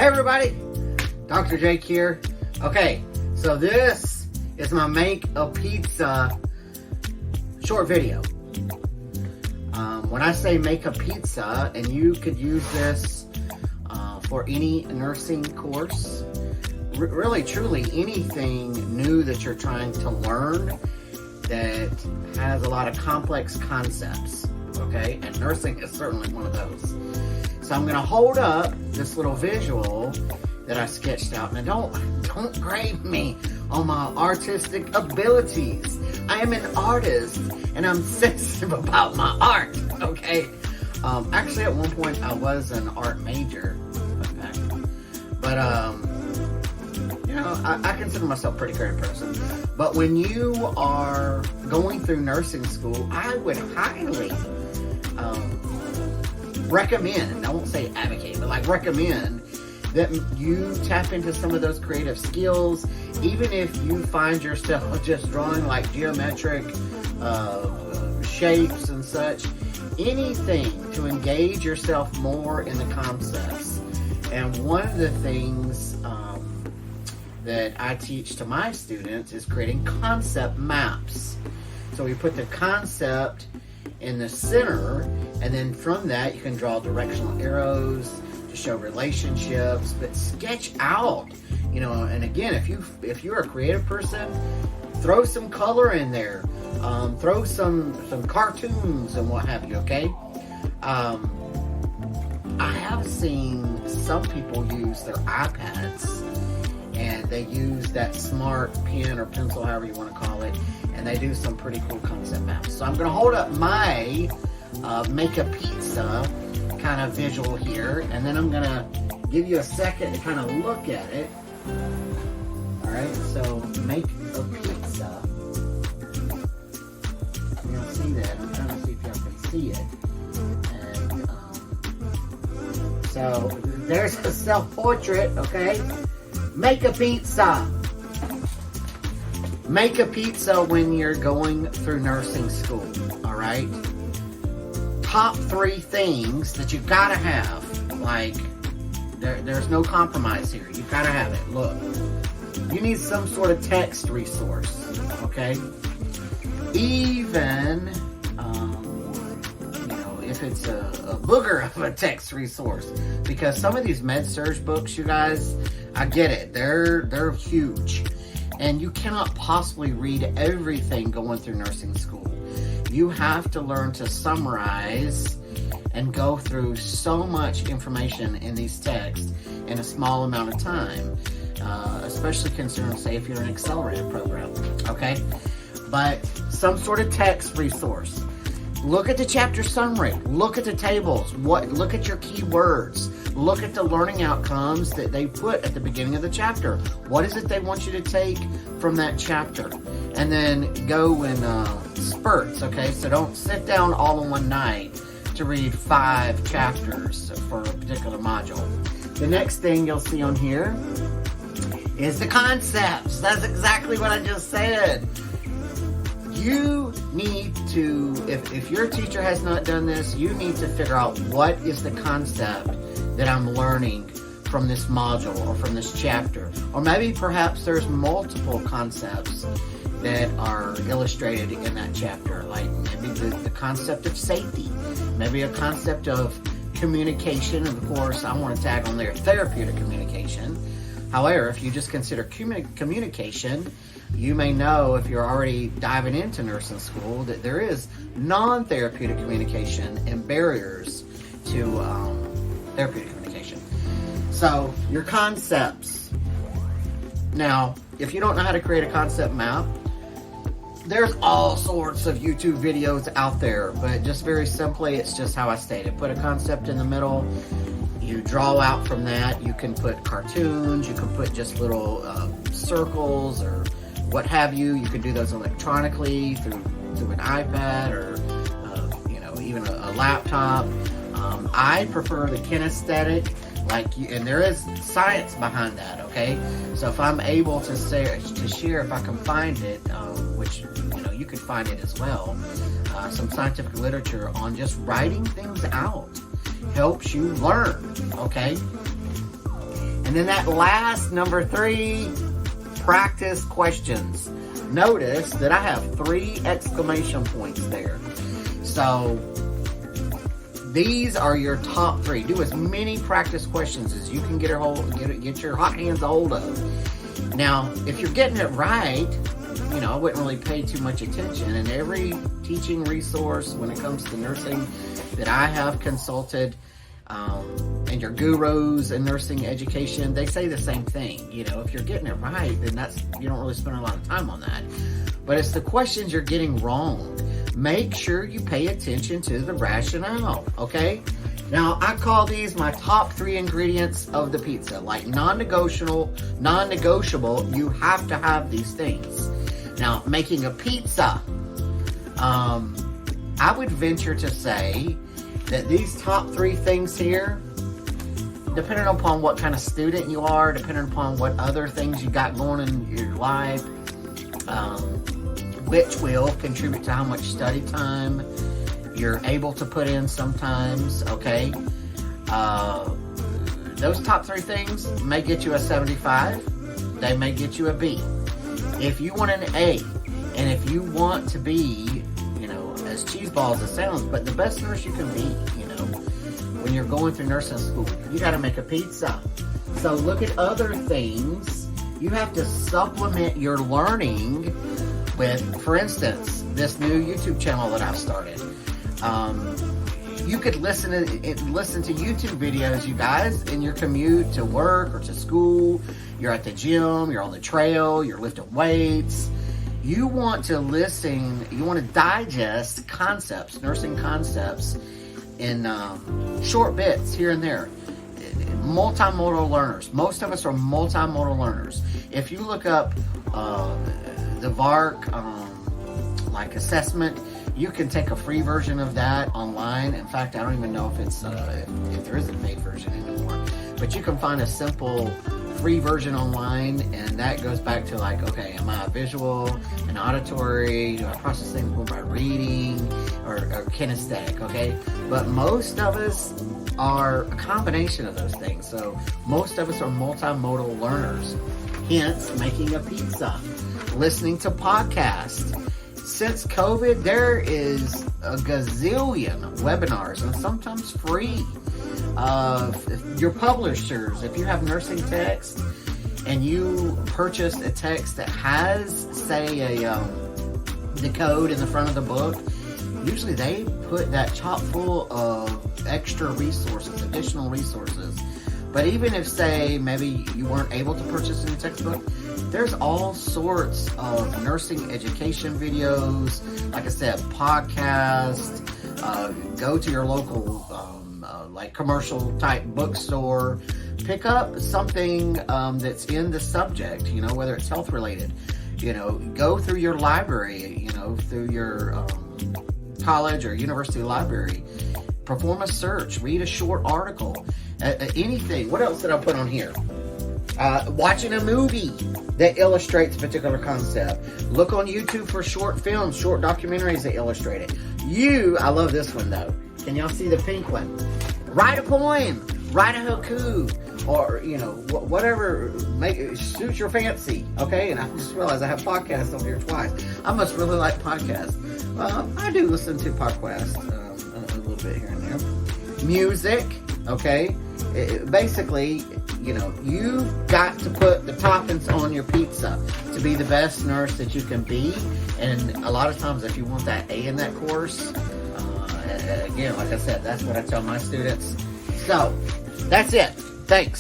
Hey everybody, Dr. Jake here. Okay, so this is my make a pizza short video. When I say make a pizza, and you could use this for any nursing course, really truly anything new that you're trying to learn that has a lot of complex concepts, okay? And nursing is certainly one of those. So I'm gonna hold up this little visual that I sketched out. Now don't grade me on my artistic abilities. I am an artist and I'm sensitive about my art, okay? Actually at one point I was an art major, but you know, I consider myself a pretty creative person. But when you are going through nursing school, I would highly recommend, I won't say advocate, but like recommend that you tap into some of those creative skills, even if you find yourself just drawing like geometric shapes and such, anything to engage yourself more in the concepts. And one of the things that I teach to my students is creating concept maps. So we put the concept in the center, and then from that you can draw directional arrows to show relationships, but sketch out, you know. And again, if you're a creative person, throw some color in there, throw some cartoons and what have you, okay? I have seen some people use their iPads and they use that smart pen or pencil, however you want to call it, and they do some pretty cool concept maps. So I'm going to hold up my make a pizza kind of visual here, and then I'm going to give you a second to kind of look at it. Alright, so make a pizza. You don't see that. I'm trying to see if y'all can see it. And so there's a self-portrait, okay? Make a pizza. Make a pizza when you're going through nursing school, all right? Top 3 things that you gotta have. Like, there's no compromise here. You gotta have it. Look, you need some sort of text resource, okay? Even, you know, if it's a booger of a text resource, because some of these med-surg books, you guys, I get it. They're huge. And you cannot possibly read everything going through nursing school. You have to learn to summarize and go through so much information in these texts in a small amount of time, especially considering, say, if you're an accelerated program, okay? But some sort of text resource. Look at the chapter summary. Look at the tables. Look at your keywords. Look at the learning outcomes that they put at the beginning of the chapter. What is it they want you to take from that chapter? And then go in spurts, okay? So don't sit down all in one night to read 5 chapters for a particular module. The next thing you'll see on here is the concepts. That's exactly what I just said. You need to, if your teacher has not done this, you need to figure out what is the concept that I'm learning from this module or from this chapter. Or maybe perhaps there's multiple concepts that are illustrated in that chapter, like maybe the concept of safety, maybe a concept of communication. Of course, I want to tag on there therapeutic communication. However, if you just consider communication, you may know, if you're already diving into nursing school, that there is non-therapeutic communication and barriers to therapeutic communication. So, your concepts. Now, if you don't know how to create a concept map, there's all sorts of YouTube videos out there, but just very simply, it's just how I stated. Put a concept in the middle, you draw out from that. You can put cartoons, you can put just little circles or what have you. You can do those electronically through an iPad or you know, even a laptop. I prefer the kinesthetic, and there is science behind that, okay? So if I'm able to share if I can find it, which, you know, you could find it as well, some scientific literature on just writing things out helps you learn, okay? And then that last number 3, practice questions. Notice that I have 3 exclamation points there. So these are your top 3. Do as many practice questions as you can get your hot hands a hold of. Now, if you're getting it right, I wouldn't really pay too much attention. And every teaching resource when it comes to nursing that I have consulted, and your gurus in nursing education, they say the same thing. If you're getting it right, then you don't really spend a lot of time on that. But it's the questions you're getting wrong. Make sure you pay attention to the rationale, okay? Now, I call these my top 3 ingredients of the pizza. Like non-negotiable, you have to have these things. Now, making a pizza, I would venture to say that these top 3 things here, depending upon what kind of student you are, depending upon what other things you got going in your life, which will contribute to how much study time you're able to put in sometimes, okay? Those top 3 things may get you a 75. They may get you a B. If you want an A, and if you want to be, as cheeseball as it sounds, but the best nurse you can be, when you're going through nursing school, you got to make a pizza. So look at other things. You have to supplement your learning with, for instance, this new YouTube channel that I've started. You could listen to YouTube videos, you guys, in your commute to work or to school. You're at the gym, you're on the trail, you're lifting weights. You want to listen, you want to digest concepts, nursing concepts, in short bits here and there. Multimodal learners. Most of us are multimodal learners. If you look up the VARC assessment, you can take a free version of that online. In fact, I don't even know if there is a paid version anymore. But you can find a simple free version online, and that goes back to okay, am I a visual, an auditory, do I process things more by reading, or kinesthetic, okay? But most of us are a combination of those things. So most of us are multimodal learners, hence making a pizza, listening to podcasts. Since COVID, there is a gazillion webinars, and sometimes free. Your publishers, if you have nursing text and you purchase a text that has, say, the code in the front of the book, usually they put that chock full of extra resources, additional resources. But even if, say, maybe you weren't able to purchase a new textbook, there's all sorts of nursing education videos. Like I said, podcasts. Go to your local commercial type bookstore. Pick up something that's in the subject, whether it's health related. Go through your library, through your college or university library. Perform a search. Read a short article. Anything. What else did I put on here? Watching a movie that illustrates a particular concept. Look on YouTube for short films, short documentaries that illustrate it. I love this one though. Can y'all see the pink one? Write a poem, write a haiku, or whatever suits your fancy. Okay, and I just realized I have podcasts on here twice. I must really like podcasts. I do listen to podcasts a little bit here and there. Music, okay. Basically, you've got to put the toppings on your pizza to be the best nurse that you can be. And a lot of times, if you want that A in that course, again, like I said, that's what I tell my students. So, that's it. Thanks.